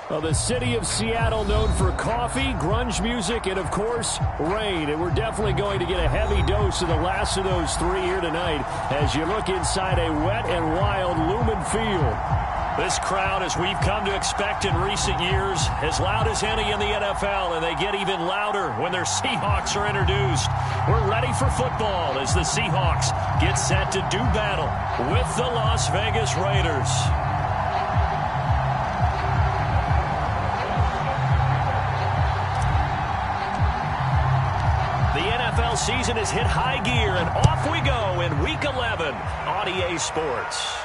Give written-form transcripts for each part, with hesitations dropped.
Well, the city of Seattle known for coffee, grunge music, and, of course, rain. And we're definitely going to get a heavy dose of the last of those three here tonight as you look inside a wet and wild Lumen Field. This crowd, as we've come to expect in recent years, as loud as any in the NFL, and they get even louder when their Seahawks are introduced. We're ready for football as the Seahawks get set to do battle with the Las Vegas Raiders. The NFL season has hit high gear, and off we go in Week 11 on EA Sports.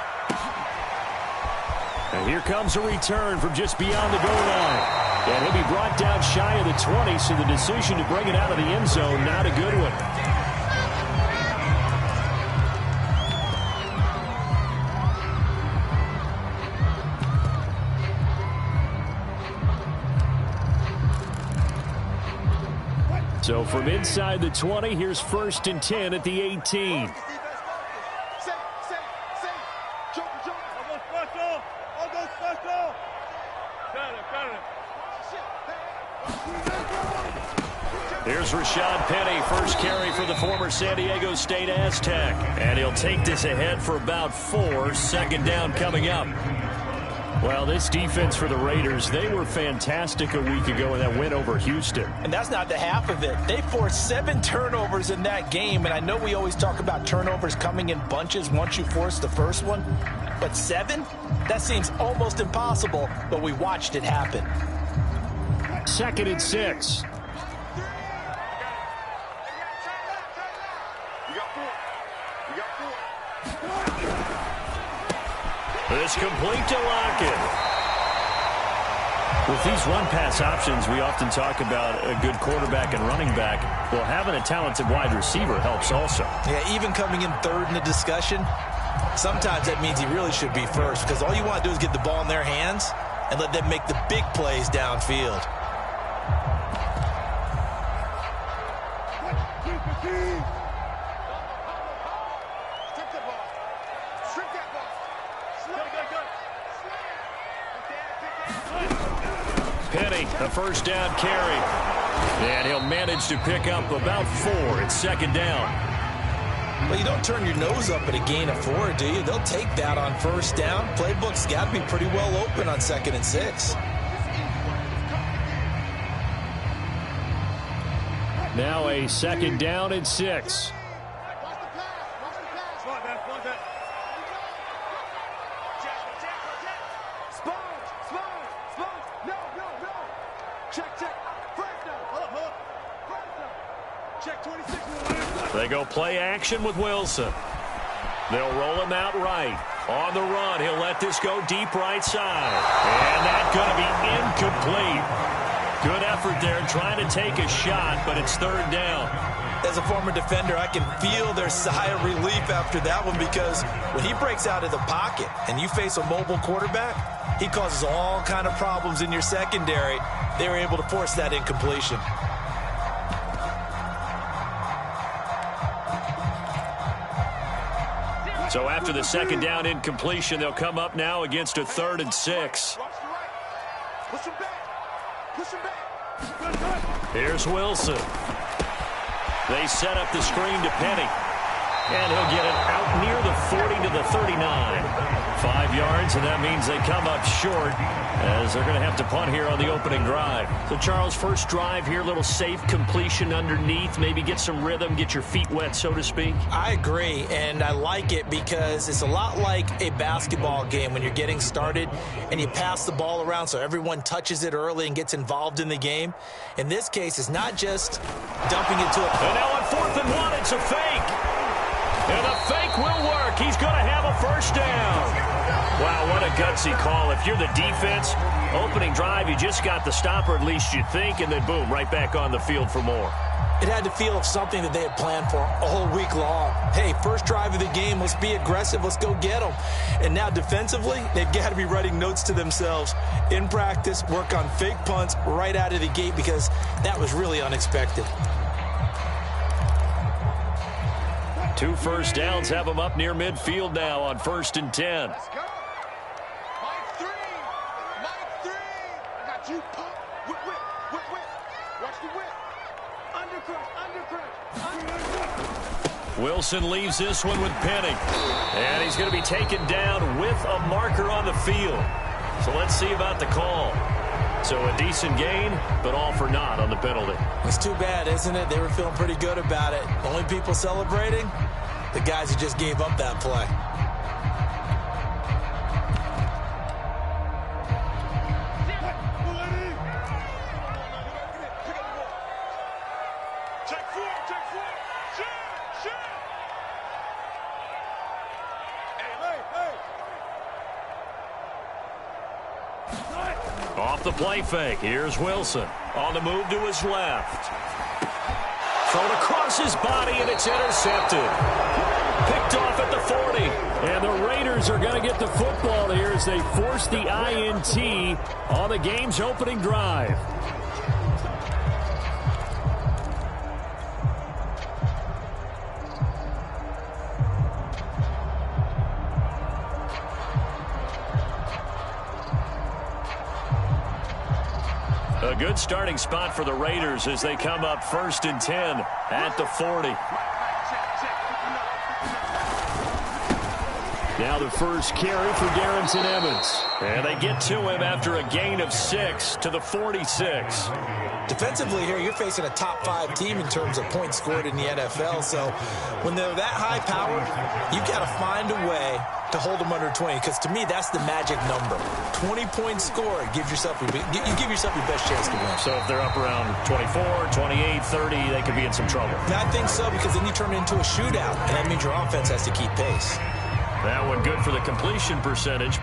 And here comes a return from just beyond the goal line. And he'll be brought down shy of the 20, so the decision to bring it out of the end zone, not a good one. So from inside the 20, here's 1st and 10 at the 18. Here's Rashad Penny, first carry for the former San Diego State Aztec. And he'll take this ahead for about 4, second down coming up. Well, this defense for the Raiders, they were fantastic a week ago in that win over Houston. And that's not the half of it. They forced 7 turnovers in that game, and I know we always talk about turnovers coming in bunches once you force the first one, but 7? That seems almost impossible, but we watched it happen. 2nd and 6. It's complete to Lockett. With these run-pass options, we often talk about a good quarterback and running back. Well, having a talented wide receiver helps also. Yeah, even coming in 3rd in the discussion, sometimes that means he really should be first, because all you want to do is get the ball in their hands and let them make the big plays downfield. Penny, a first down carry. And he'll manage to pick up about 4. It's 2nd down. Well, you don't turn your nose up at a gain of 4, do you? They'll take that on 1st down. Playbook's got to be pretty well open on 2nd and 6. Now a 2nd down and 6. They go play action with Wilson. They'll roll him out right. On the run, he'll let this go deep right side. And that's going to be incomplete. Good effort there trying to take a shot, but it's 3rd down. As a former defender, I can feel their sigh of relief after that one, because when he breaks out of the pocket and you face a mobile quarterback, he causes all kind of problems in your secondary. They were able to force that incompletion. So after the 2nd down incompletion, they'll come up now against a 3rd and 6. Here's Wilson. They set up the screen to Penny. And he'll get it out near the 40 to the 39. 5 yards, and that means they come up short as they're going to have to punt here on the opening drive. So, Charles, first drive here, a little safe completion underneath, maybe get some rhythm, get your feet wet, so to speak. I agree, and I like it because it's a lot like a basketball game when you're getting started and you pass the ball around so everyone touches it early and gets involved in the game. In this case, it's not just dumping it to a... And now on 4th and 1, it's a fake. And the fake will work. He's going to have a first down. Wow, what a gutsy call. If you're the defense, opening drive, you just got the stopper, at least you think, and then boom, right back on the field for more. It had to feel of something that they had planned for all week long. Hey, first drive of the game, let's be aggressive, let's go get them. And now defensively, they've got to be writing notes to themselves. In practice, work on fake punts right out of the gate, because that was really unexpected. 2 first downs have them up near midfield now on 1st and 10. Watch you pump. Whip, whip, whip, whip. Watch the whip. Undercrush. Wilson leaves this one with Penning. And he's going to be taken down with a marker on the field. So let's see about the call. So a decent gain, but all for naught on the penalty. It's too bad, isn't it? They were feeling pretty good about it. Only people celebrating, the guys who just gave up that play. Off the play fake. Here's Wilson. On the move to his left. Thrown across his body, and it's intercepted. Picked off at the 40. And the Raiders are going to get the football here as they force the INT on the game's opening drive. A good starting spot for the Raiders as they come up 1st and 10 at the 40. Now the first carry for Darrington Evans. And they get to him after a gain of 6 to the 46. Defensively here, you're facing a top 5 team in terms of points scored in the NFL. So when they're that high powered, you've got to find a way to hold them under 20, because to me that's the magic number. 20 points scored, you give yourself your best chance to win. So if they're up around 24, 28, 30, they could be in some trouble. I think so, because then you turn it into a shootout, and that means your offense has to keep pace. That one good for the completion percentage.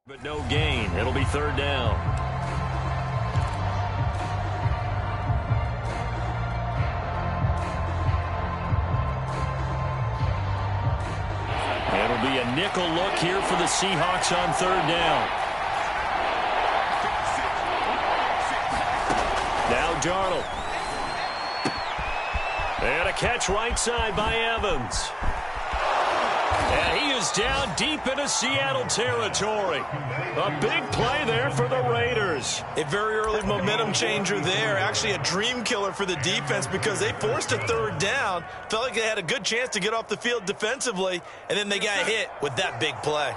But no gain. It'll be 3rd down. It'll be a nickel look here for the Seahawks on 3rd down. Now Darnold. And a catch right side by Evans. And he is down deep into Seattle territory. A big play there for the Raiders. A very early momentum changer there. Actually a dream killer for the defense, because they forced a 3rd down. Felt like they had a good chance to get off the field defensively, and then they got hit with that big play.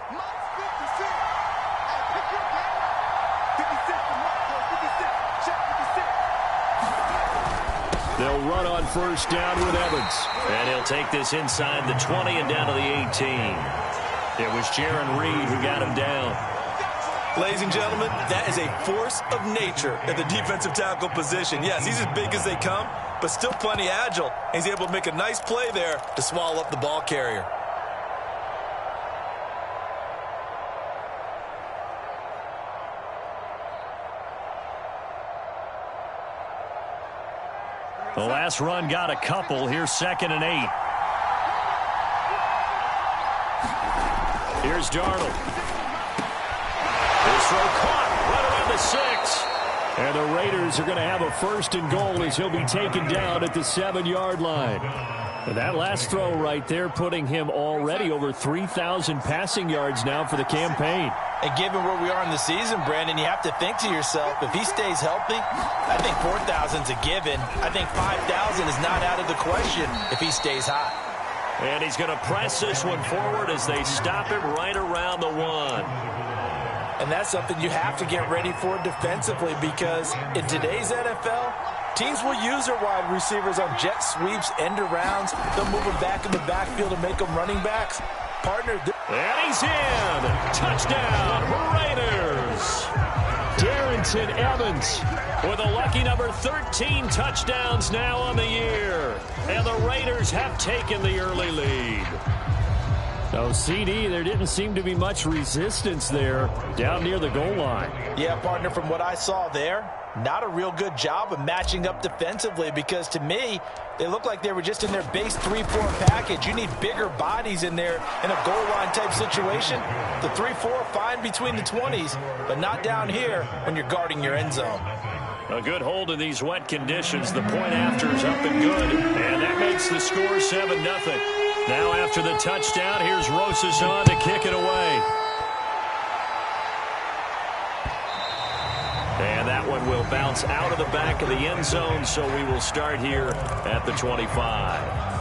They'll run on 1st down with Evans. And he'll take this inside the 20 and down to the 18. It was Jaron Reed who got him down. Ladies and gentlemen, that is a force of nature at the defensive tackle position. Yes, he's as big as they come, but still plenty agile. He's able to make a nice play there to swallow up the ball carrier. The last run got a couple. Here's 2nd and 8. Here's Darnold. His throw caught right around the 6. And the Raiders are going to have a 1st and goal as he'll be taken down at the 7-yard line. And that last throw right there putting him already over 3,000 passing yards now for the campaign. And given where we are in the season, Brandon, you have to think to yourself, if he stays healthy, I think 4,000 is a given. I think 5,000 is not out of the question if he stays hot. And he's going to press this one forward as they stop him right around the 1. And that's something you have to get ready for defensively, because in today's NFL, teams will use their wide receivers on jet sweeps, end arounds. They'll move them back in the backfield and make them running backs. Partner. And he's in. Touchdown, Raiders. Darrington Evans with a lucky number 13 touchdowns now on the year. And the Raiders have taken the early lead. Oh, CD, there didn't seem to be much resistance there down near the goal line. Yeah, partner, from what I saw there, not a real good job of matching up defensively, because to me, they look like they were just in their base 3-4 package. You need bigger bodies in there in a goal line type situation. The 3-4 fine between the 20s, but not down here when you're guarding your end zone. A good hold in these wet conditions. The point after is up and good, and that makes the score 7-0. Now after the touchdown, here's Rosas on to kick it away. And that one will bounce out of the back of the end zone, so we will start here at the 25.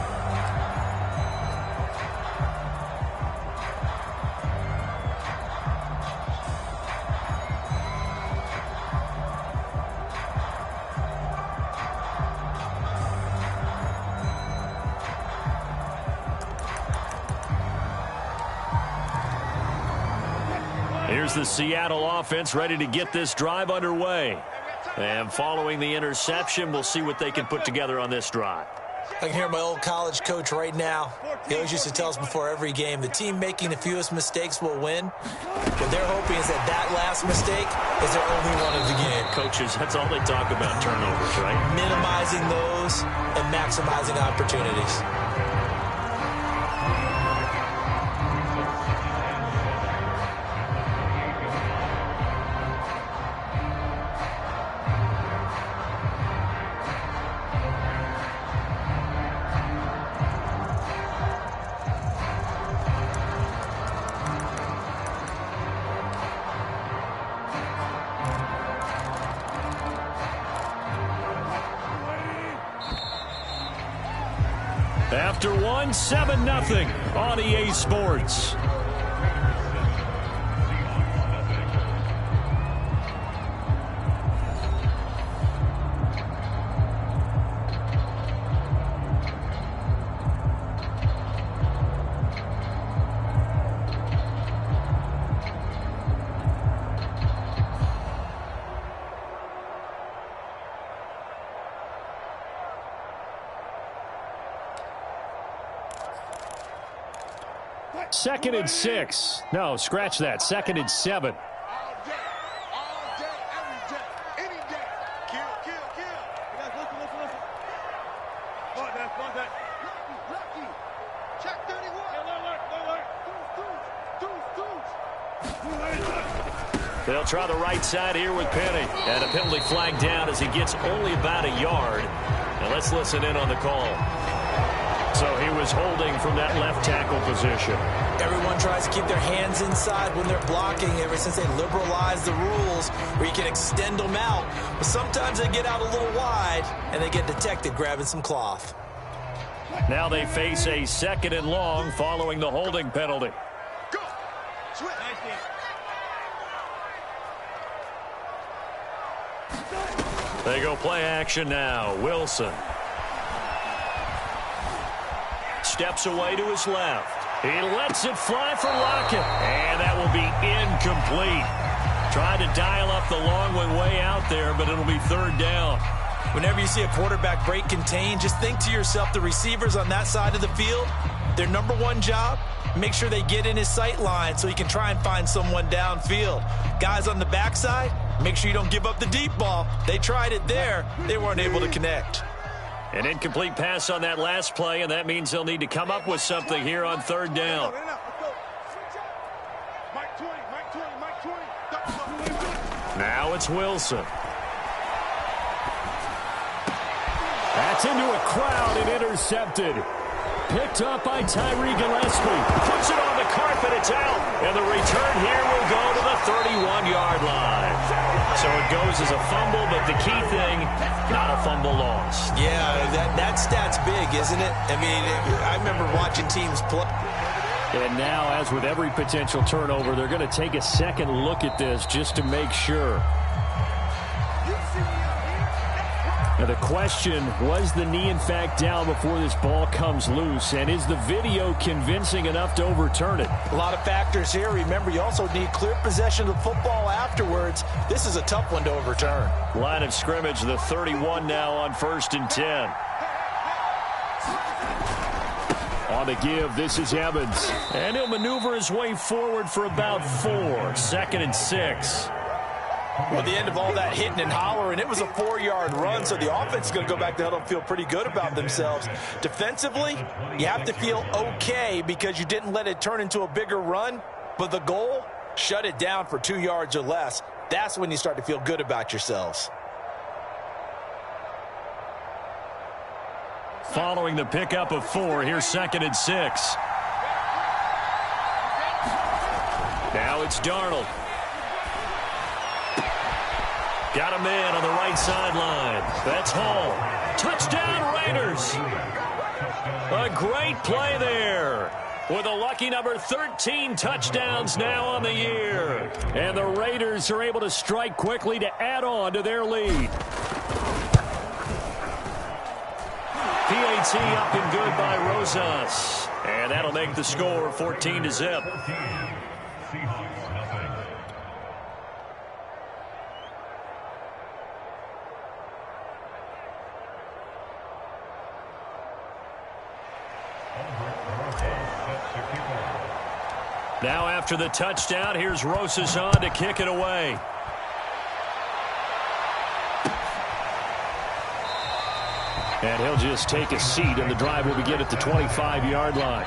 Here's the Seattle offense ready to get this drive underway. And following the interception, we'll see what they can put together on this drive. I can hear my old college coach right now. He always used to tell us before every game, the team making the fewest mistakes will win. What they're hoping is that last mistake is their only one of the game. Coaches, that's all they talk about, turnovers, right? Minimizing those and maximizing opportunities. After one, 7-0 on EA Sports. Second and 6. No, scratch that. Second and 7. All day, every day, any day. Kill. You guys listen. Fuck that. Lucky. Check 31. Alert. They'll try the right side here with Penny. And a penalty flag down as he gets only about a yard. Now let's listen in on the call. So he was holding from that left tackle position. Everyone tries to keep their hands inside when they're blocking ever since they liberalized the rules where you can extend them out. But sometimes they get out a little wide and they get detected grabbing some cloth. Now they face a second and long following the holding penalty. Go. Switch. They go play action now. Wilson steps away to his left. He lets it fly for Lockett. And that will be incomplete. Tried to dial up the long one way out there, but it'll be third down. Whenever you see a quarterback break contain, just think to yourself, the receivers on that side of the field, their number one job, make sure they get in his sight line so he can try and find someone downfield. Guys on the backside, make sure you don't give up the deep ball. They tried it there. They weren't able to connect. An incomplete pass on that last play, and that means they'll need to come up with something here on third down. Now it's Wilson. That's into a crowd and intercepted. Picked up by Tyree Gillespie. Puts it on the carpet. It's out. And the return here will go to the 31-yard line. So it goes as a fumble, but the key thing, not a fumble loss. Yeah, that stat's big, isn't it? I mean, I remember watching teams play. And now, as with every potential turnover, they're going to take a second look at this just to make sure. Now the question, was the knee in fact down before this ball comes loose? And is the video convincing enough to overturn it? A lot of factors here. Remember, you also need clear possession of the football afterwards. This is a tough one to overturn. Line of scrimmage, the 31 now on 1st and 10. On the give, this is Evans. And he'll maneuver his way forward for about 4. 2nd and 6. Well, at the end of all that hitting and hollering, it was a 4-yard run, so the offense is going to go back to huddle and feel pretty good about themselves. Defensively, you have to feel okay because you didn't let it turn into a bigger run, but the goal, shut it down for 2 yards or less. That's when you start to feel good about yourselves. Following the pickup of 4, here's 2nd and 6. Now it's Darnold. Got a man on the right sideline. That's Hall. Touchdown, Raiders. A great play there. With a lucky number 13 touchdowns now on the year. And the Raiders are able to strike quickly to add on to their lead. PAT up and good by Rosas. And that'll make the score 14-0. Now after the touchdown, here's Rosas on to kick it away. And he'll just take a seat, and the drive will begin at the 25-yard line.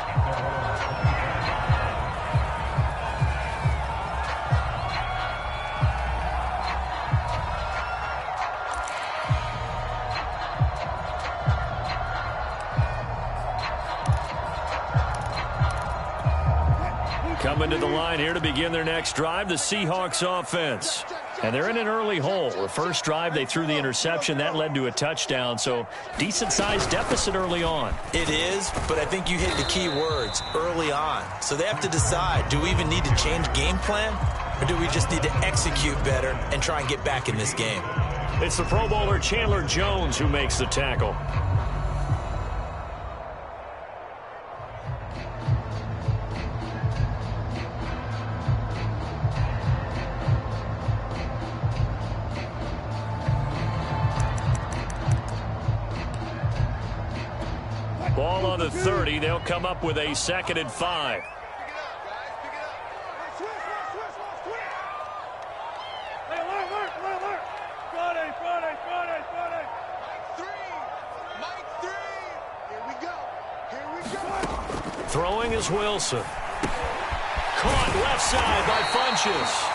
Coming to the line here to begin their next drive, the Seahawks offense. And they're in an early hole. The first drive, they threw the interception. That led to a touchdown, so decent-sized deficit early on. It is, but I think you hit the key words, early on. So they have to decide, do we even need to change game plan, or do we just need to execute better and try and get back in this game? It's the Pro Bowler Chandler Jones who makes the tackle. Ball on the 30. They'll come up with a 2nd and 5. Throwing is Wilson. Caught left side by Funchess.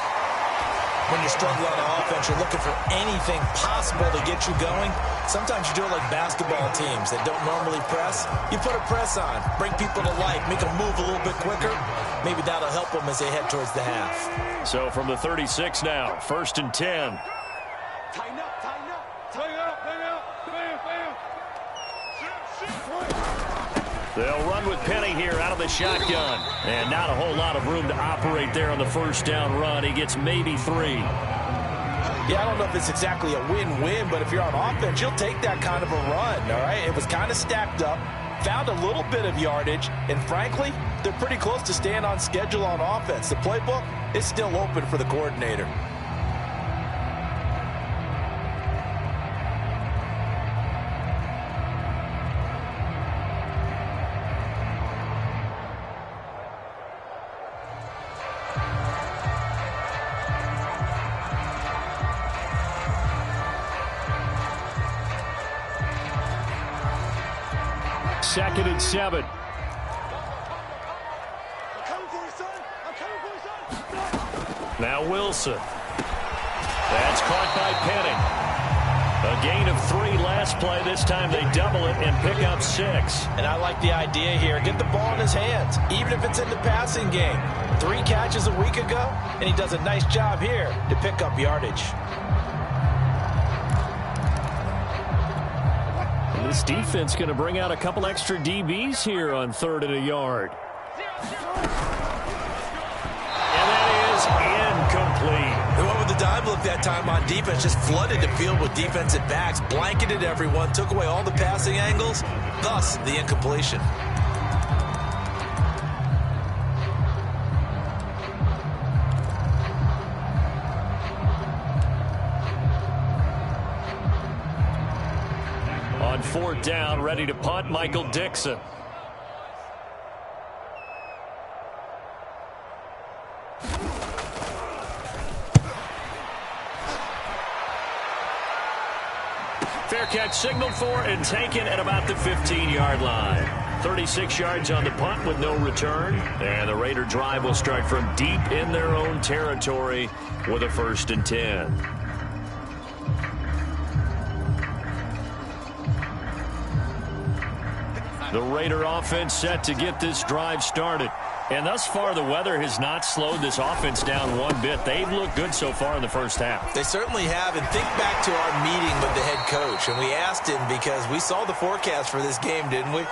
When you struggle on offense, you're looking for anything possible to get you going. Sometimes you do it like basketball teams that don't normally press. You put a press on, bring people to life, make them move a little bit quicker. Maybe that'll help them as they head towards the half. So from the 36 now, 1st and 10. Tighten up, tighten up. Tighten up, tighten up. Bam, bam. They'll run with Penny here out of the shotgun. And not a whole lot of room to operate there on the first down run. He gets maybe 3. Yeah, I don't know if it's exactly a win-win, but if you're on offense, you'll take that kind of a run, all right? It was kind of stacked up, found a little bit of yardage, and frankly, they're pretty close to staying on schedule on offense. The playbook is still open for the coordinator. Second and 7. I'm coming for you, son. I'm coming for you, son. Now Wilson. That's caught by Penny. A gain of 3 last play. This time they double it and pick up 6. And I like the idea here. Get the ball in his hands, even if it's in the passing game. 3 catches a week ago, and he does a nice job here to pick up yardage. This defense going to bring out a couple extra DBs here on 3rd and a yard. And that is incomplete. They went with the dive look that time on defense, just flooded the field with defensive backs, blanketed everyone, took away all the passing angles, thus the incompletion. On 4th down, ready to punt, Michael Dixon. Fair catch signaled for and taken at about the 15-yard line. 36 yards on the punt with no return. And the Raider drive will start from deep in their own territory with a 1st and 10. The Raider offense set to get this drive started. And thus far, the weather has not slowed this offense down one bit. They've looked good so far in the first half. They certainly have. And think back to our meeting with the head coach. And we asked him because we saw the forecast for this game, didn't we?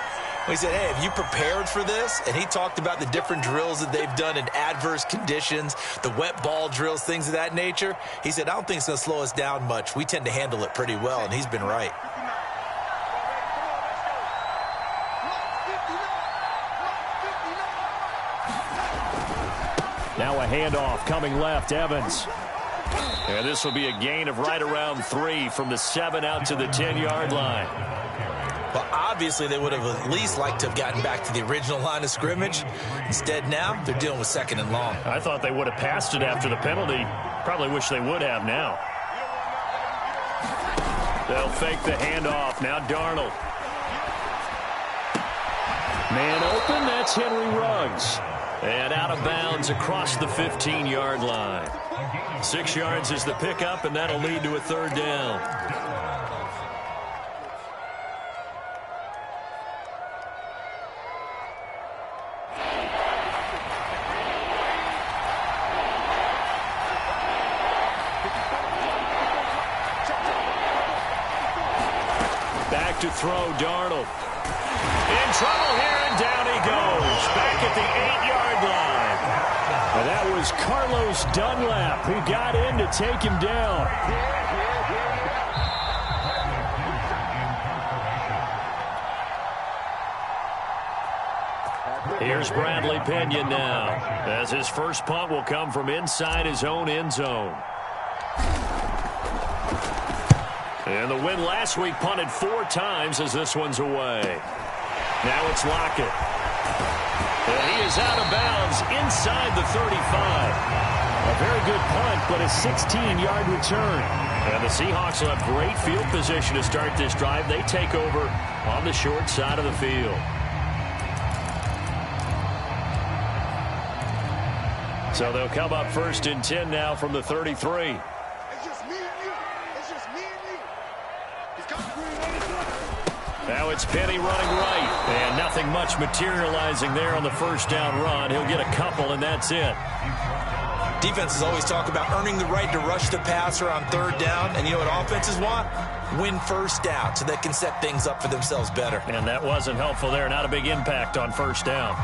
We said, hey, have you prepared for this? And he talked about the different drills that they've done in adverse conditions, the wet ball drills, things of that nature. He said, I don't think it's going to slow us down much. We tend to handle it pretty well, and he's been right. Now a handoff coming left, Evans. And this will be a gain of right around 3 from the 7 out to the 10-yard line. Well, obviously, they would have at least liked to have gotten back to the original line of scrimmage. Instead, now they're dealing with 2nd and long. I thought they would have passed it after the penalty. Probably wish they would have now. They'll fake the handoff. Now Darnold. Man open, that's Henry Ruggs. And out of bounds across the 15-yard line. 6 yards is the pickup, and that'll lead to a 3rd down. Back to throw, Darnold. In trouble here, and down he goes. Back at the 8-yard line. And that was Carlos Dunlap who got in to take him down. Here's Bradley Pinion now, as his first punt will come from inside his own end zone. And the win last week punted 4 times as this one's away. Now it's Lockett. And he is out of bounds inside the 35. A very good punt, but a 16-yard return. And the Seahawks will have great field position to start this drive. They take over on the short side of the field. So they'll come up 1st and 10 now from the 33. It's just me and you. It's just me and you. He's coming. Now it's Penny running right. And nothing much materializing there on the first down run. He'll get a couple, and that's it. Defenses always talk about earning the right to rush the passer on 3rd down. And you know what offenses want? Win 1st down so they can set things up for themselves better. And that wasn't helpful there. Not a big impact on 1st down.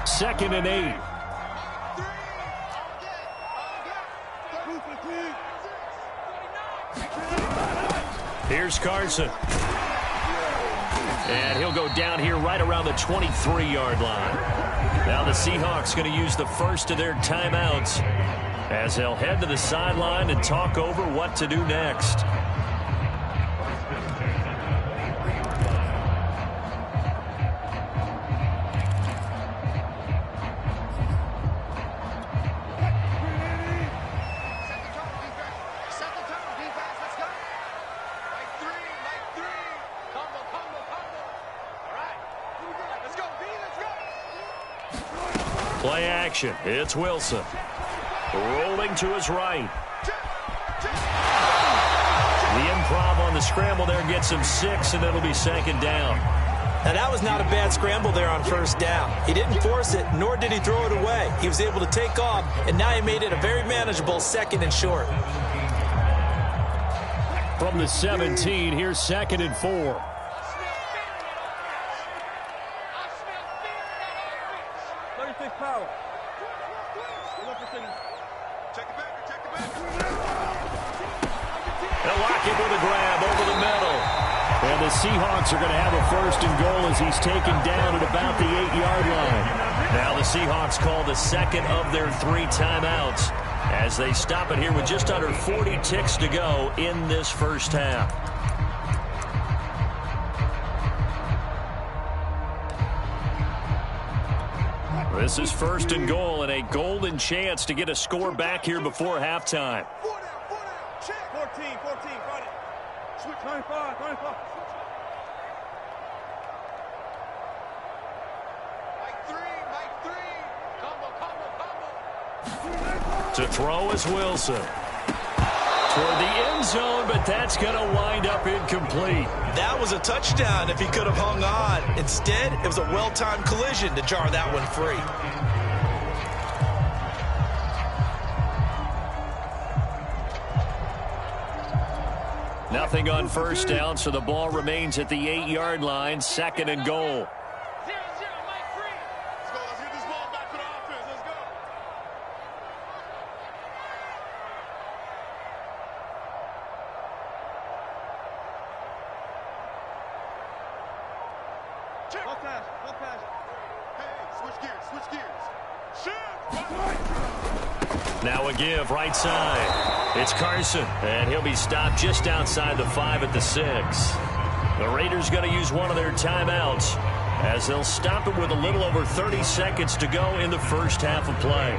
Second and 8. Here's Carson. And he'll go down here right around the 23-yard line. Now the Seahawks going to use the first of their timeouts as they'll head to the sideline and talk over what to do next. Play action. It's Wilson. Rolling to his right. The improv on the scramble there gets him 6, and it'll be 2nd down. Now, that was not a bad scramble there on 1st down. He didn't force it, nor did he throw it away. He was able to take off, and now he made it a very manageable 2nd and short. From the 17, here's 2nd and 4. They'll lock it with a grab over the middle. And the Seahawks are going to have a 1st and goal as he's taken down at about the 8-yard line. Now the Seahawks call the 2nd of their 3 timeouts as they stop it here with just under 40 ticks to go in this first half. This is 1st and goal and a golden chance to get a score back here before halftime. 4 down, check. 14, front it. Switch, 95. Mike 3. Combo. To throw is Wilson. Toward the end zone, but that's going to wind up incomplete. That was a touchdown if he could have hung on. Instead, it was a well-timed collision to jar that one free. Nothing on 1st down, so the ball remains at the 8-yard line, 2nd and goal. No pass. Hey, switch gears. Shoot! Now a give, right side. It's Carson, and he'll be stopped just outside the 5 at the 6. The Raiders going to use one of their timeouts as they'll stop it with a little over 30 seconds to go in the first half of play.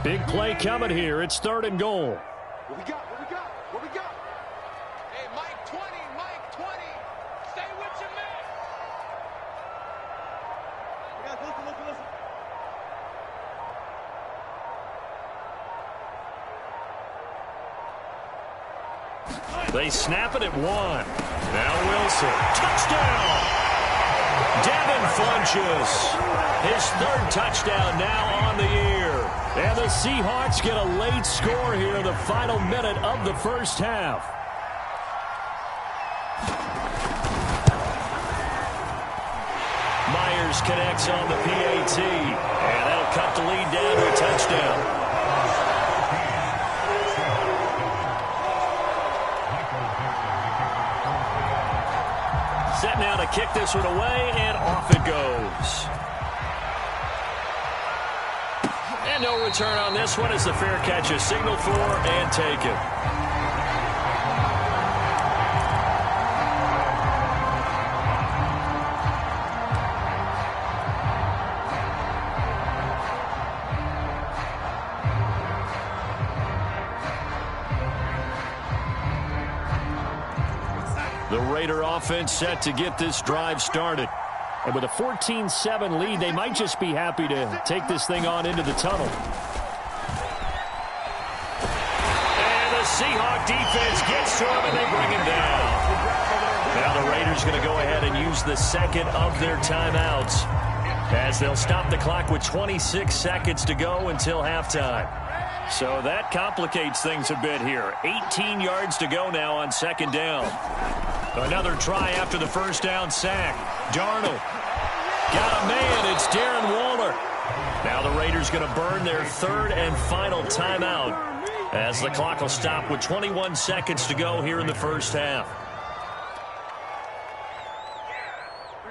Big play coming here. It's 3rd and goal. What we got? Hey, Mike 20. Stay with your man. You guys, listen. They snap it at 1. Now Wilson. Touchdown! Devin Funchess. His 3rd touchdown now on the year. And the Seahawks get a late score here in the final minute of the first half. Myers connects on the PAT. And that'll cut the lead down to a touchdown. Set now to kick this one away, and off it goes. And no return on this one as the fair catch is signaled for and taken. The Raider offense set to get this drive started. And with a 14-7 lead, they might just be happy to take this thing on into the tunnel. And the Seahawk defense gets to him, and they bring him down. Now the Raiders going to go ahead and use the 2nd of their timeouts as they'll stop the clock with 26 seconds to go until halftime. So that complicates things a bit here. 18 yards to go now on 2nd down. Another try after the first down sack. Darnold got a man. It's Darren Waller. Now the Raiders going to burn their 3rd and final timeout as the clock will stop with 21 seconds to go here in the first half.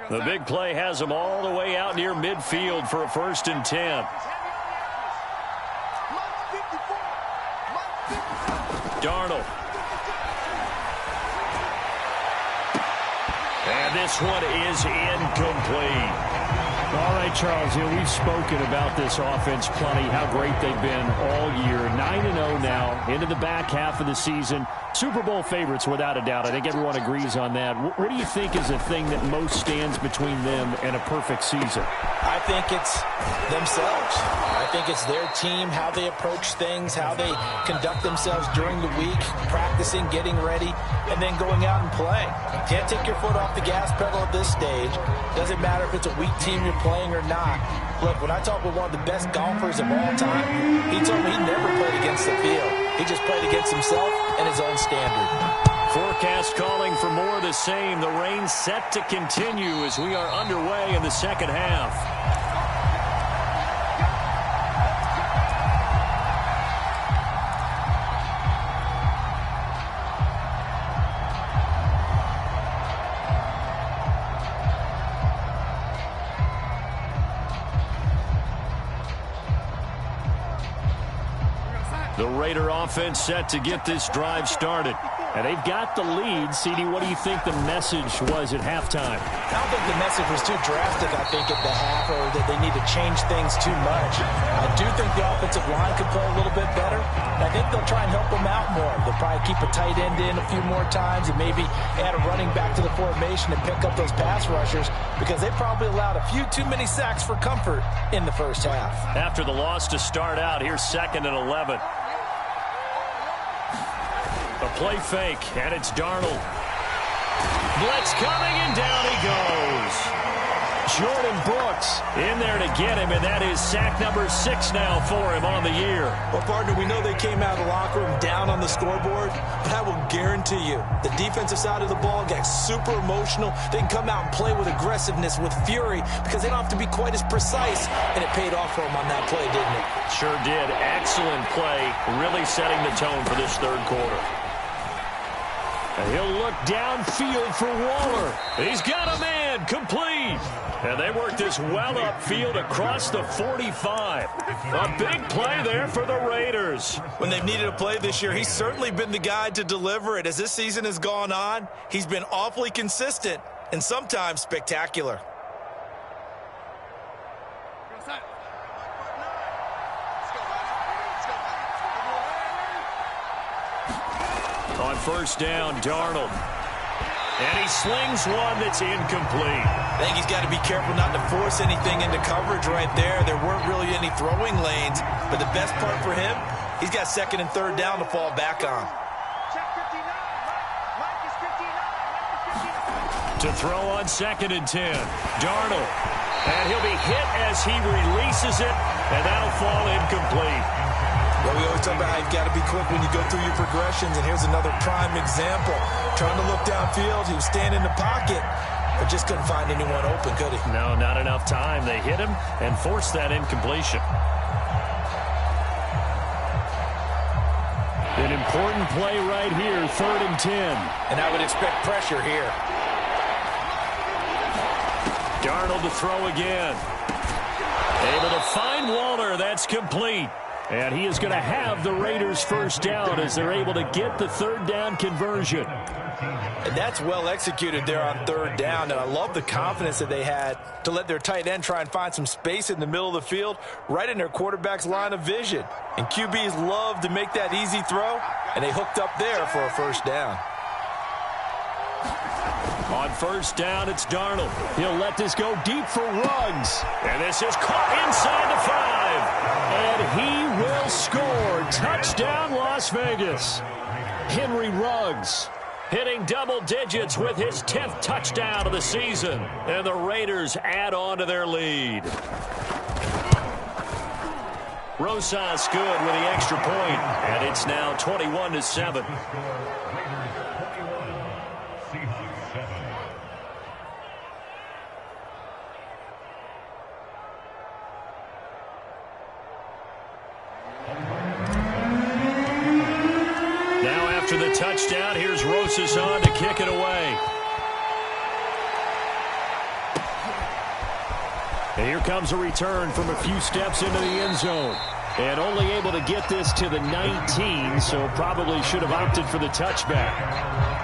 The big play has them all the way out near midfield for a 1st and 10. Darnold. And this one is incomplete. All right, Charles, we've spoken about this offense plenty, how great they've been all year. 9-0 now, into the back half of the season. Super Bowl favorites, without a doubt. I think everyone agrees on that. What do you think is the thing that most stands between them and a perfect season? I think it's themselves. I think it's their team, how they approach things, how they conduct themselves during the week, practicing, getting ready, and then going out and play. Can't take your foot off the gas pedal at this stage. Doesn't matter if it's a weak team you're playing or not. Look, when I talk with one of the best golfers of all time, he told me he never played against the field. He just played against himself and his own standard. Forecast calling for more of the same. The rain set to continue as we are underway in the second half. The Raider offense set to get this drive started. And they've got the lead. CD, what do you think the message was at halftime? I don't think the message was too drastic, I think, at the half, or that they need to change things too much. I do think the offensive line could play a little bit better. I think they'll try and help them out more. They'll probably keep a tight end in a few more times and maybe add a running back to the formation and pick up those pass rushers, because they probably allowed a few too many sacks for comfort in the first half. After the loss to start out, here's 2nd and 11. A play fake, and it's Darnold. Blitz coming, and down he goes. Jordan Brooks in there to get him, and that is sack number 6 now for him on the year. Well, partner, we know they came out of the locker room down on the scoreboard, but I will guarantee you the defensive side of the ball got super emotional. They can come out and play with aggressiveness, with fury, because they don't have to be quite as precise, and it paid off for them on that play, didn't it? Sure did. Excellent play, really setting the tone for this third quarter. And he'll look downfield for Waller. He's got a man, complete. And they work this well upfield across the 45. A big play there for the Raiders. When they've needed a play this year, he's certainly been the guy to deliver it. As this season has gone on, he's been awfully consistent and sometimes spectacular. On first down, Darnold. And he slings one that's incomplete. I think he's got to be careful not to force anything into coverage right there. There weren't really any throwing lanes, but the best part for him, he's got 2nd and 3rd down to fall back on. To throw on 2nd and 10, Darnold. And he'll be hit as he releases it, and that'll fall incomplete. Well, we always talk about how you've got to be quick when you go through your progressions, and here's another prime example. Trying to look downfield, he was standing in the pocket, but just couldn't find anyone open, could he? No, not enough time. They hit him and forced that incompletion. An important play right here, 3rd and 10. And I would expect pressure here. Darnold to throw again. Able to find Waller. That's complete. And he is going to have the Raiders first down as they're able to get the 3rd down conversion. And that's well executed there on 3rd down. And I love the confidence that they had to let their tight end try and find some space in the middle of the field, right in their quarterback's line of vision. And QBs love to make that easy throw, and they hooked up there for a first down. On first down, it's Darnold. He'll let this go deep for Ruggs. And this is caught inside the 5. And he will score. Touchdown, Las Vegas. Henry Ruggs hitting double digits with his 10th touchdown of the season. And the Raiders add on to their lead. Rosas good with the extra point. And it's now 21-7. After the touchdown, here's Rosas on to kick it away. And here comes a return from a few steps into the end zone. And only able to get this to the 19, so probably should have opted for the touchback.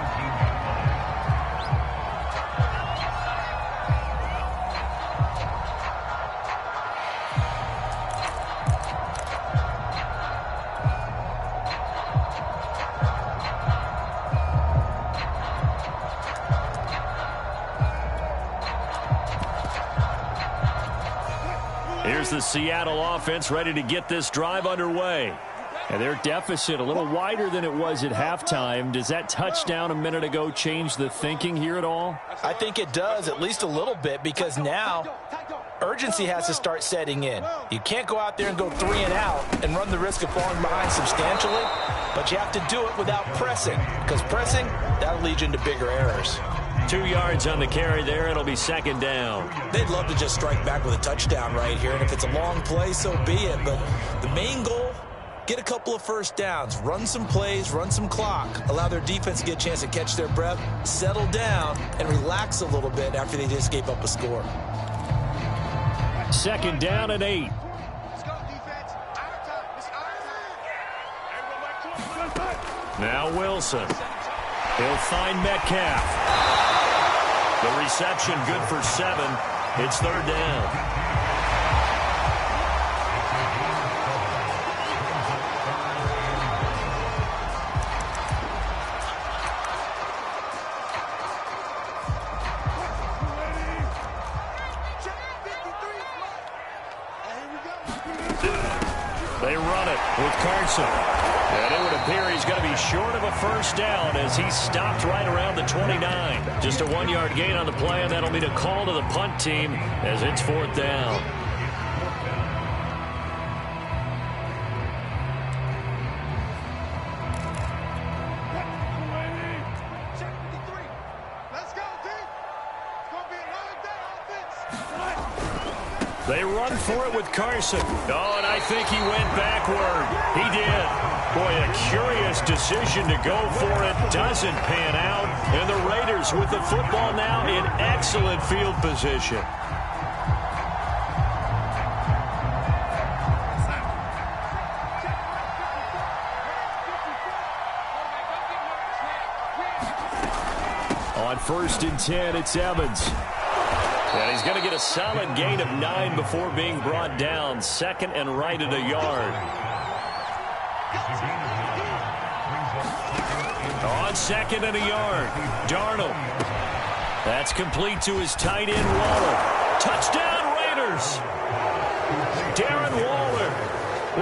Here's the Seattle offense ready to get this drive underway. And their deficit a little wider than it was at halftime. Does that touchdown a minute ago change the thinking here at all? I think it does, at least a little bit, because now urgency has to start setting in. You can't go out there and go 3 and out and run the risk of falling behind substantially, but you have to do it without pressing, because pressing, that'll lead you into bigger errors. 2 yards on the carry there. It'll be 2nd down. They'd love to just strike back with a touchdown right here, and if it's a long play, so be it. But the main goal, get a couple of first downs, run some plays, run some clock, allow their defense to get a chance to catch their breath, settle down, and relax a little bit after they just gave up a score. 2nd down and 8. Let's go, defense. Our time. It's our time. Now Wilson. He'll find Metcalf. The reception good for 7. It's third down. They run it with Carson. And it would appear he's going to be short of a first down as he stopped right around the 29. Just a 1-yard gain on the play, and that'll mean a call to the punt team as it's fourth down. They run for it with Carson. Oh, and I think he went backward. He did. Boy, a curious decision to go for it. Doesn't pan out. And the Raiders with the football now in excellent field position. On 1st and 10, it's Evans. And he's going to get a solid gain of 9 before being brought down. 2nd and right at a yard. On 2nd and a yard, Darnold. That's complete to his tight end, Waller. Touchdown, Raiders. Darren Waller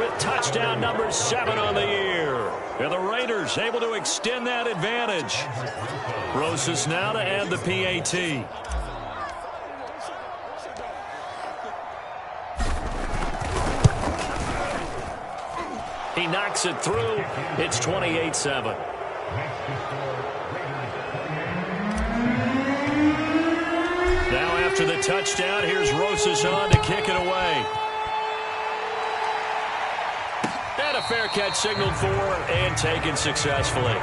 with touchdown number 7 on the year. And the Raiders able to extend that advantage. Rosas now to add the PAT. He knocks it through. It's 28-7. Now after the touchdown, here's Rosas on to kick it away. And a fair catch signaled for and taken successfully.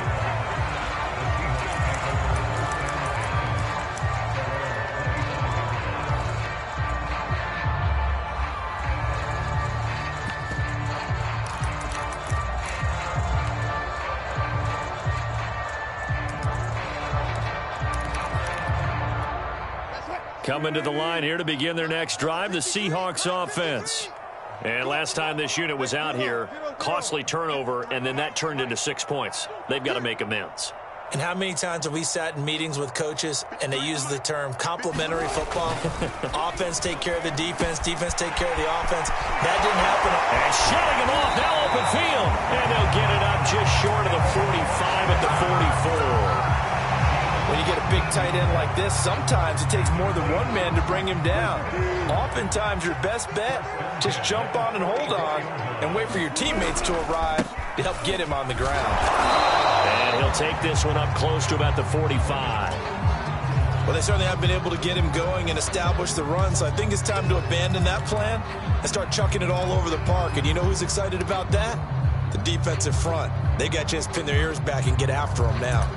Coming to the line here to begin their next drive, the Seahawks offense. And last time this unit was out here, costly turnover, and then that turned into 6 points. They've got to make amends. And how many times have we sat in meetings with coaches and they use the term complementary football? Offense take care of the defense, defense take care of the offense. That didn't happen. And shutting him off, now open field. And they'll get it up just short of the 45 at the 44. When you get a big tight end like this, sometimes it takes more than one man to bring him down. Oftentimes, your best bet, just jump on and hold on and wait for your teammates to arrive to help get him on the ground. And he'll take this one up close to about the 45. Well, they certainly have been able to get him going and establish the run, so I think it's time to abandon that plan and start chucking it all over the park. And you know who's excited about that? The defensive front. They got a chance to pin their ears back and get after him now.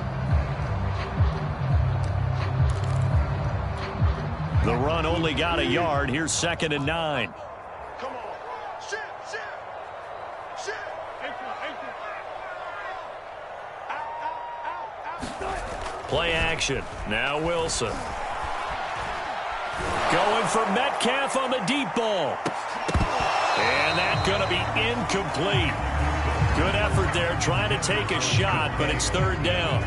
The run only got a yard. Here's 2nd and 9. Come on. Shit. Out. Play action. Now Wilson. Going for Metcalf on the deep ball. And that's going to be incomplete. Good effort there trying to take a shot, but it's third down.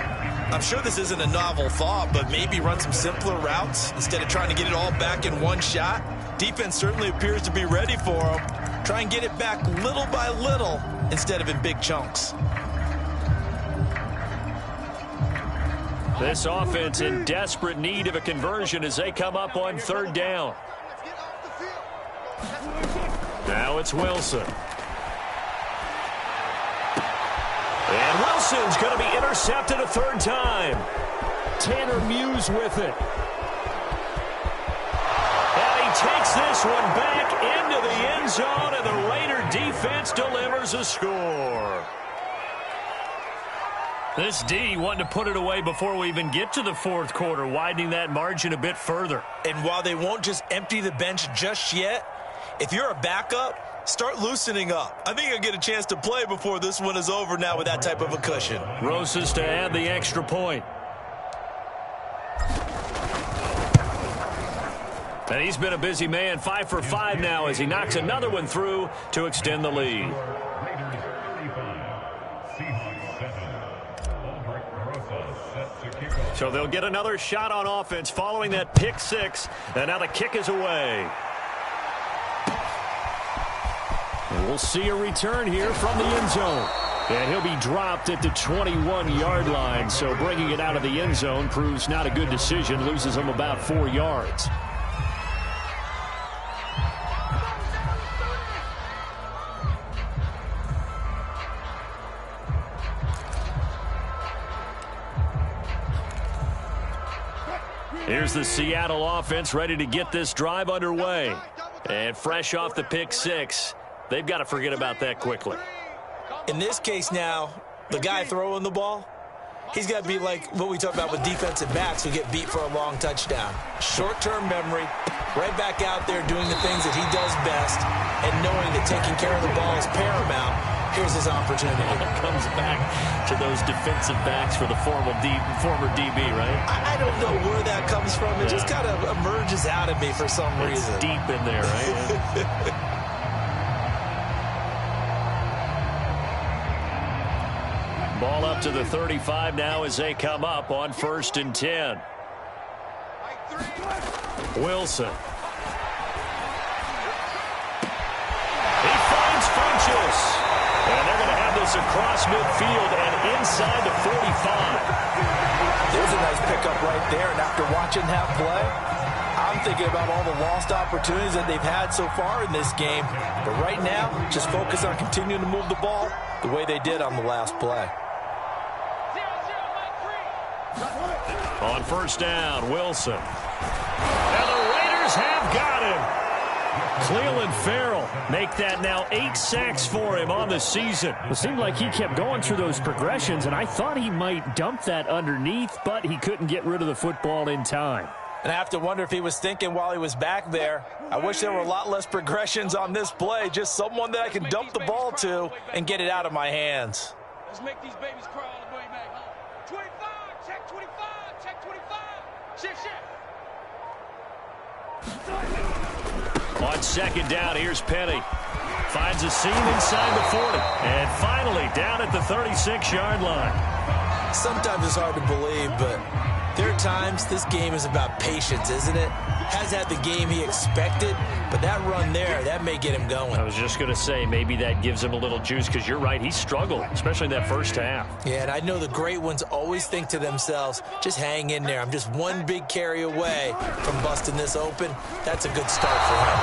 I'm sure this isn't a novel thought, but maybe run some simpler routes instead of trying to get it all back in one shot. Defense certainly appears to be ready for him. Try and get it back little by little instead of in big chunks. This offense in desperate need of a conversion as they come up on third down. Now it's Wilson. And Wilson's going to be intercepted a third time. Tanner Muse with it. And he takes this one back into the end zone, and the Raider defense delivers a score. This D wanting to put it away before we even get to the fourth quarter, widening that margin a bit further. And while they won't just empty the bench just yet, if you're a backup, start loosening up. I think I'll get a chance to play before this one is over now with that type of a cushion. Rosas to add the extra point. And he's been a busy man, 5 for 5 now as he knocks another one through to extend the lead. So they'll get another shot on offense following that pick 6, and now the kick is away. And we'll see a return here from the end zone. And he'll be dropped at the 21-yard line, so bringing it out of the end zone proves not a good decision, loses him about 4 yards. Here's the Seattle offense ready to get this drive underway. And fresh off the pick 6, they've got to forget about that quickly. In this case now, the guy throwing the ball, he's got to be like what we talk about with defensive backs who get beat for a long touchdown. Short-term memory, right back out there doing the things that he does best, and knowing that taking care of the ball is paramount. Here's his opportunity. Comes back to those defensive backs for the former DB, right? I don't know where that comes from. It just kind of emerges out of me for some reason. It's deep in there, right? Ball up to the 35 now as they come up on 1st and 10. Wilson. He finds Funchess. And they're going to have this across midfield and inside the 45. There's a nice pickup right there. And after watching that play, I'm thinking about all the lost opportunities that they've had so far in this game. But right now, just focus on continuing to move the ball the way they did on the last play. On 1st down, Wilson. And the Raiders have got him. Cleveland Farrell make that now 8 sacks for him on the season. It seemed like he kept going through those progressions, and I thought he might dump that underneath, but he couldn't get rid of the football in time. And I have to wonder if he was thinking while he was back there, I wish there were a lot less progressions on this play, just someone that I can dump the ball to and get it out of my hands. Let's make these babies cry all the way back. 25, check 25, check 25. Shit. On 2nd down, here's Penny. Finds a seam inside the 40. And finally down at the 36-yard line. Sometimes it's hard to believe, but there are times this game is about patience, isn't it? Has had the game he expected, but that run there, that may get him going. I was just going to say, maybe that gives him a little juice, because you're right, he struggled, especially in that first half. Yeah, and I know the great ones always think to themselves, just hang in there. I'm just one big carry away from busting this open. That's a good start for him.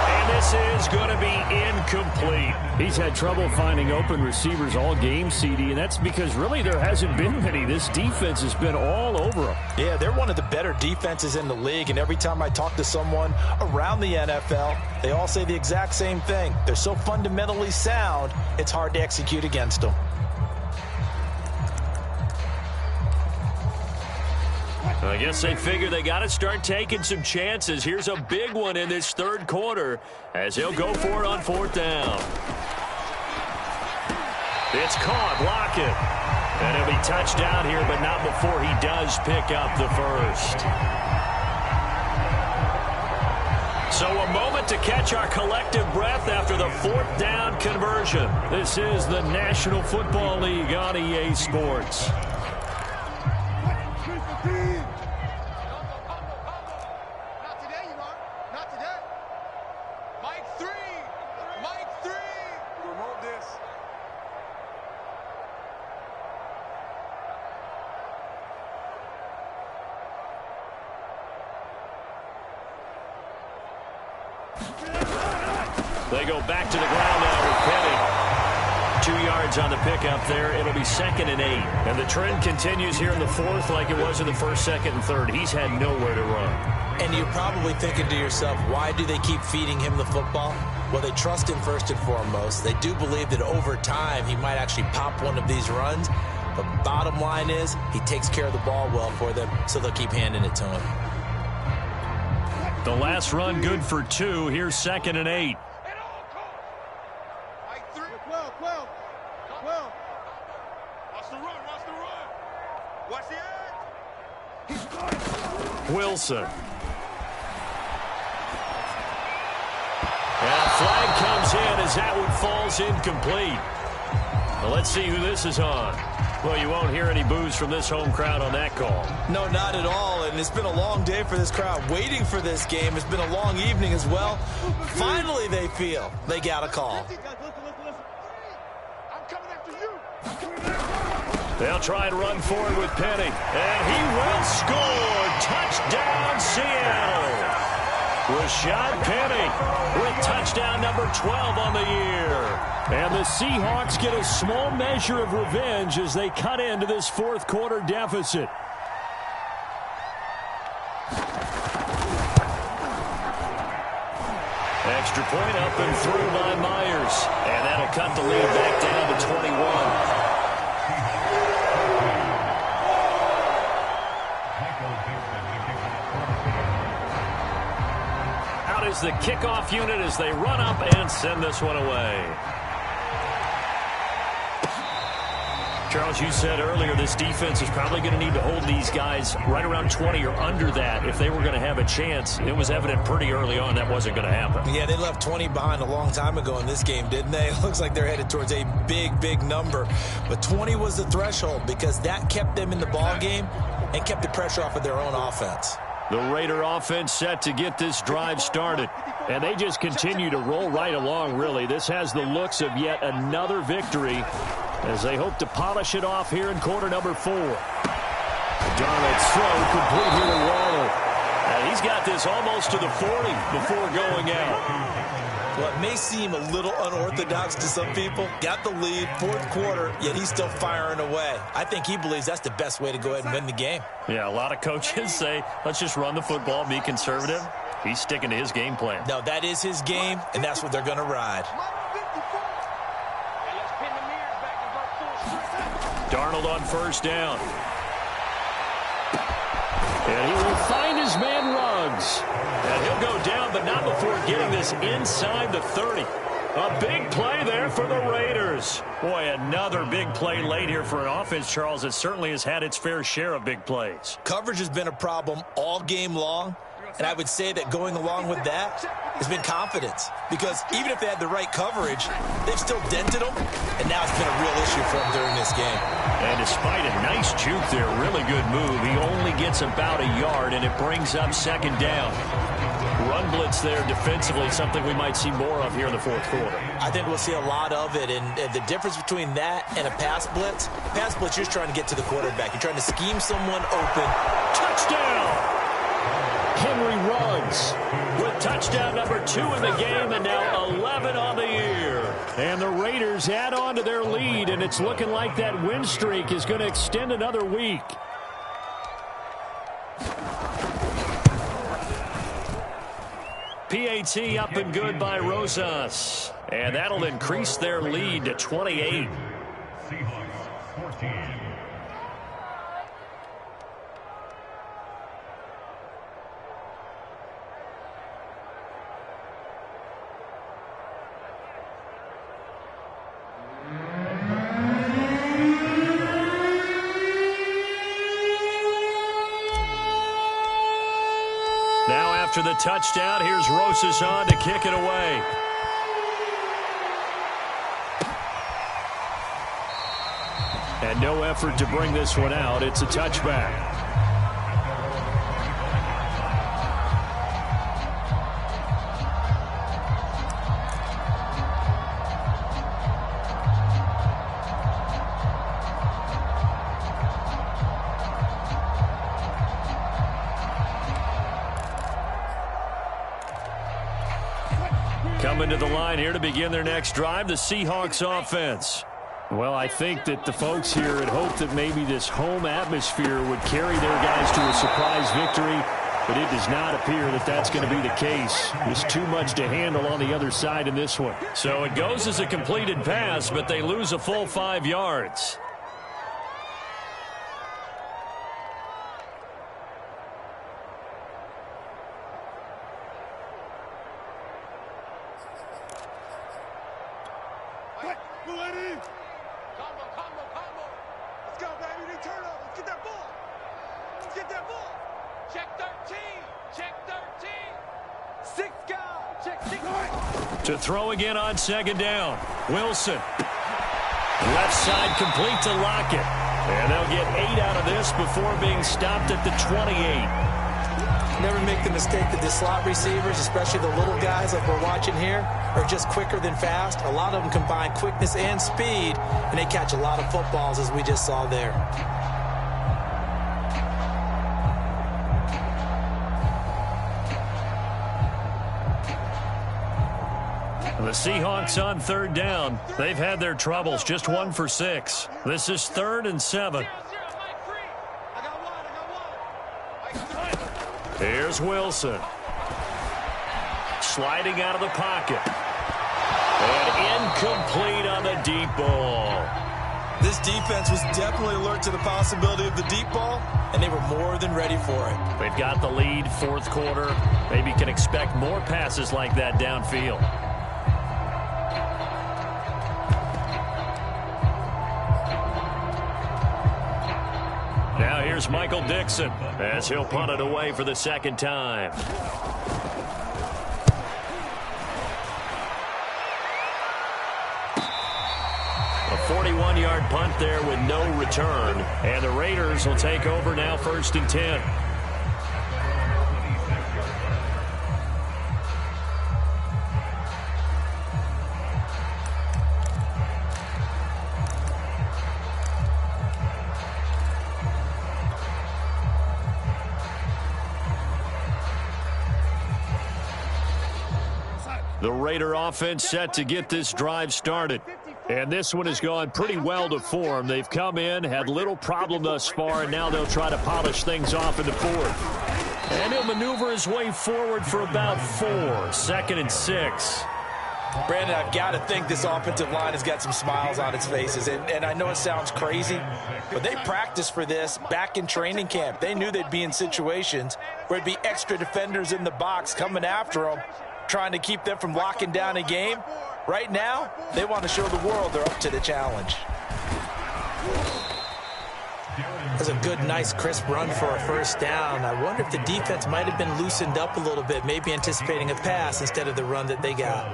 And this is going to be incomplete. He's had trouble finding open receivers all game, CD, and that's because really there hasn't been many. This defense has been all over him. Yeah, they're one of the better defenses in the league, and every time I talk to someone around the NFL, they all say the exact same thing. They're so fundamentally sound, it's hard to execute against them. I guess they figure they got to start taking some chances. Here's a big one in this 3rd quarter as he'll go for it on 4th down. It's caught. Lockett. And he'll be touched down here, but not before he does pick up the 1st. So a moment to catch our collective breath after the 4th down conversion. This is the National Football League on EA Sports. Not today, you are. Not today. Mike 3. Mike 3. Remote this. They go back to the ground now with Penny. 2 yards on the pickup there. It'll be 2nd and 8. And the trend continues here in the 4th like it was in the 1st, 2nd, and 3rd. He's had nowhere to run. And you're probably thinking to yourself, why do they keep feeding him the football? Well, they trust him first and foremost. They do believe that over time he might actually pop one of these runs. But bottom line is he takes care of the ball well for them, so they'll keep handing it to him. The last run good for 2. Here's 2nd and 8. Mike 3. 12. Watch the run. Watch the edge. Wilson. And a flag comes in as that one falls incomplete. Well, let's see who this is on. Well, you won't hear any boos from this home crowd on that call. No, not at all, and it's been a long day for this crowd waiting for this game. It's been a long evening as well. Finally, they feel they got a call. Listen. I'm coming after you. They'll try and run forward with Penny, and he will score. Touchdown, Seattle. Rashad Penny with touchdown number 12 on the year. And the Seahawks get a small measure of revenge as they cut into this fourth quarter deficit. Extra point up and through by Myers. And that'll cut the lead back down to 21. Is the kickoff unit as they run up and send this one away. Charles, you said earlier this defense is probably going to need to hold these guys right around 20 or under that if they were going to have a chance. It was evident pretty early on that wasn't going to happen. Yeah, they left 20 behind a long time ago in this game, didn't they? It looks like they're headed towards a big number. But 20 was the threshold because that kept them in the ball game and kept the pressure off of their own offense. The Raider offense set to get this drive started. And they just continue to roll right along, really. This has the looks of yet another victory as they hope to polish it off here in quarter number 4. Darnold's throw complete here to Waller. And he's got this almost to the 40 before going out. Well, it may seem a little unorthodox to some people. Got the lead, fourth quarter, yet he's still firing away. I think he believes that's the best way to go ahead and win the game. Yeah, a lot of coaches say, let's just run the football, be conservative. He's sticking to his game plan. No, that is his game, and that's what they're going to ride. Darnold on first down. And he will find his man Ruggs. And he'll go down, but not before getting this inside the 30. A big play there for the Raiders. Boy, another big play late here for an offense, Charles, that certainly has had its fair share of big plays. Coverage has been a problem all game long. And I would say that going along with that has been confidence. Because even if they had the right coverage, they've still dented them. And now it's been a real issue for them during this game. And despite a nice juke there, really good move, he only gets about a yard, and it brings up second down. Run blitz there defensively, something we might see more of here in the fourth quarter. I think we'll see a lot of it. And the difference between that and a pass blitz, you're just trying to get to the quarterback. You're trying to scheme someone open. Touchdown! Henry Ruggs with touchdown number 2 in the game, and now 11 on the year. And the Raiders add on to their lead, and it's looking like that win streak is going to extend another week. PAT up and good by Rosas. And that'll increase their lead to 28. Seahawks 14. After the touchdown, here's Rosas on to kick it away. And no effort to bring this one out. It's a touchback. Coming to the line here to begin their next drive, the Seahawks offense. Well, I think that the folks here had hoped that maybe this home atmosphere would carry their guys to a surprise victory, but it does not appear that that's going to be the case. There's too much to handle on the other side in this one. So it goes as a completed pass, but they lose a full 5 yards. Let's go, baby. They turn up. Let's get that ball. Let's get that ball. Check 13. Check 13. 6 guys. Check 6. To throw again on second down. Wilson. Left side complete to Lockett. And they'll get 8 out of this before being stopped at the 28. Never make the mistake that the slot receivers, especially the little guys like we're watching here, are just quicker than fast. A lot of them combine quickness and speed, and they catch a lot of footballs, as we just saw there. The Seahawks on third down. They've had their troubles, just 1 for 6. This is 3rd and 7. Here's Wilson. Sliding out of the pocket. And incomplete on the deep ball. This defense was definitely alert to the possibility of the deep ball, and they were more than ready for it. They've got the lead, 4th quarter. Maybe can expect more passes like that downfield. Now here's Michael Dixon as he'll punt it away for the 2nd time. A 41-yard punt there with no return. And the Raiders will take over now, 1st and 10. The Raider offense set to get this drive started. And this one has gone pretty well to form. They've come in, had little problem thus far, and now they'll try to polish things off in the 4th. And he'll maneuver his way forward for about 4. 2nd and 6. Brandon, I've got to think this offensive line has got some smiles on its faces. And I know it sounds crazy, but they practiced for this back in training camp. They knew they'd be in situations where there'd be extra defenders in the box coming after them, trying to keep them from locking down a game. Right now, they want to show the world they're up to the challenge. That's a good, nice, crisp run for a 1st down. I wonder if the defense might have been loosened up a little bit, maybe anticipating a pass instead of the run that they got.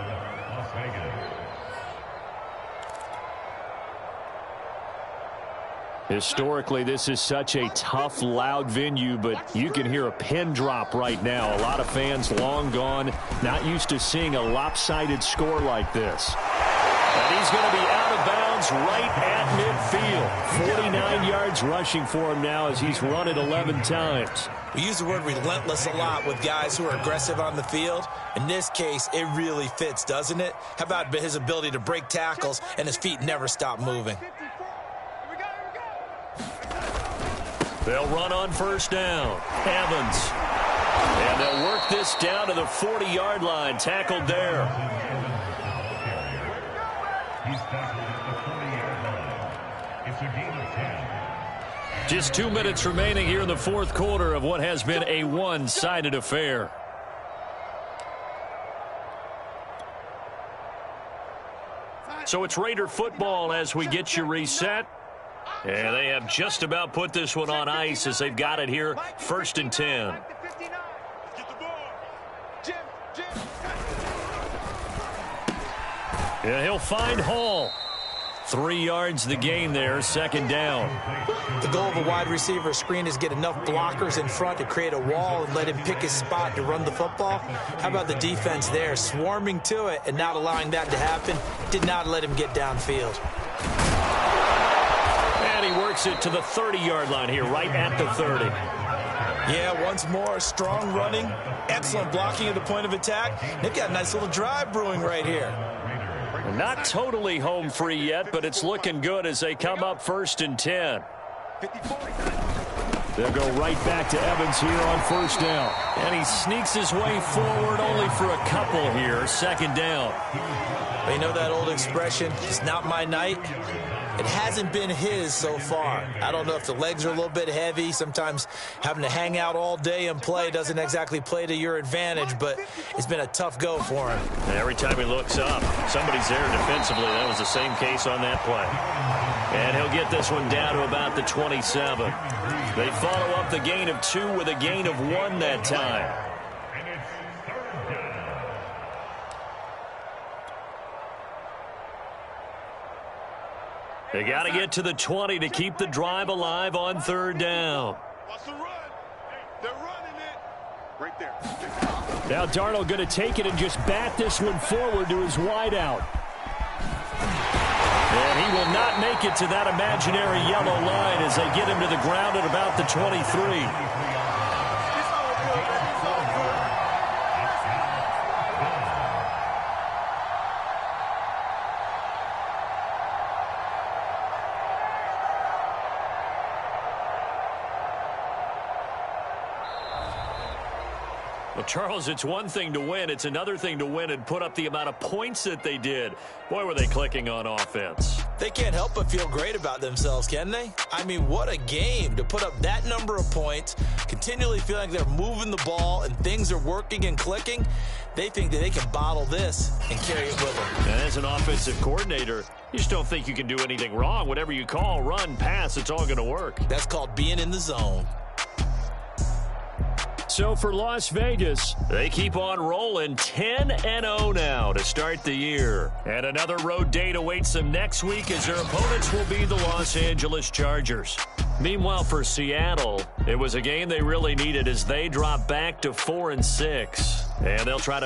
Historically, this is such a tough, loud venue, but you can hear a pin drop right now. A lot of fans long gone, not used to seeing a lopsided score like this. And he's going to be out of bounds right at midfield. 49 yards rushing for him now as he's run it 11 times. We use the word relentless a lot with guys who are aggressive on the field. In this case, it really fits, doesn't it? How about his ability to break tackles and his feet never stop moving? They'll run on 1st down. Evans. And they'll work this down to the 40-yard line. Tackled there. He's tackled at the 40-yard line. It's a gain of 10. Just 2 minutes remaining here in the 4th quarter of what has been a one-sided affair. So it's Raider football as we get you reset. And they have just about put this one on ice as they've got it here, 1st and 10. Yeah, he'll find Hall. 3 yards the gain there, 2nd down. The goal of a wide receiver screen is get enough blockers in front to create a wall and let him pick his spot to run the football. How about the defense there, swarming to it and not allowing that to happen? Did not let him get downfield. And he works it to the 30-yard line here, right at the 30. Yeah, once more, strong running, excellent blocking at the point of attack. They've got a nice little drive brewing right here. Not totally home free yet, but it's looking good as they come up 1st and 10. They'll go right back to Evans here on first down. And he sneaks his way forward only for a couple here. Second down. You know that old expression, it's not my night? It hasn't been his so far. I don't know if the legs are a little bit heavy. Sometimes having to hang out all day and play doesn't exactly play to your advantage, but it's been a tough go for him. And every time he looks up, somebody's there defensively. That was the same case on that play. And he'll get this one down to about the 27. They follow up the gain of 2 with a gain of 1 that time. They got to get to the 20 to keep the drive alive on third down. Watch the run. They're running it. Right there. Now Darnold going to take it and just bat this one forward to his wideout. And he will not make it to that imaginary yellow line as they get him to the ground at about the 23. Well, Charles, it's one thing to win. It's another thing to win and put up the amount of points that they did. Boy, were they clicking on offense. They can't help but feel great about themselves, can they? I mean, what a game to put up that number of points, continually feeling like they're moving the ball and things are working and clicking. They think that they can bottle this and carry it with them. And as an offensive coordinator, you just don't think you can do anything wrong. Whatever you call, run, pass, it's all going to work. That's called being in the zone. So for Las Vegas, they keep on rolling 10-0 now to start the year. And another road date awaits them next week as their opponents will be the Los Angeles Chargers. Meanwhile, for Seattle, it was a game they really needed as they drop back to 4-6. And they'll try to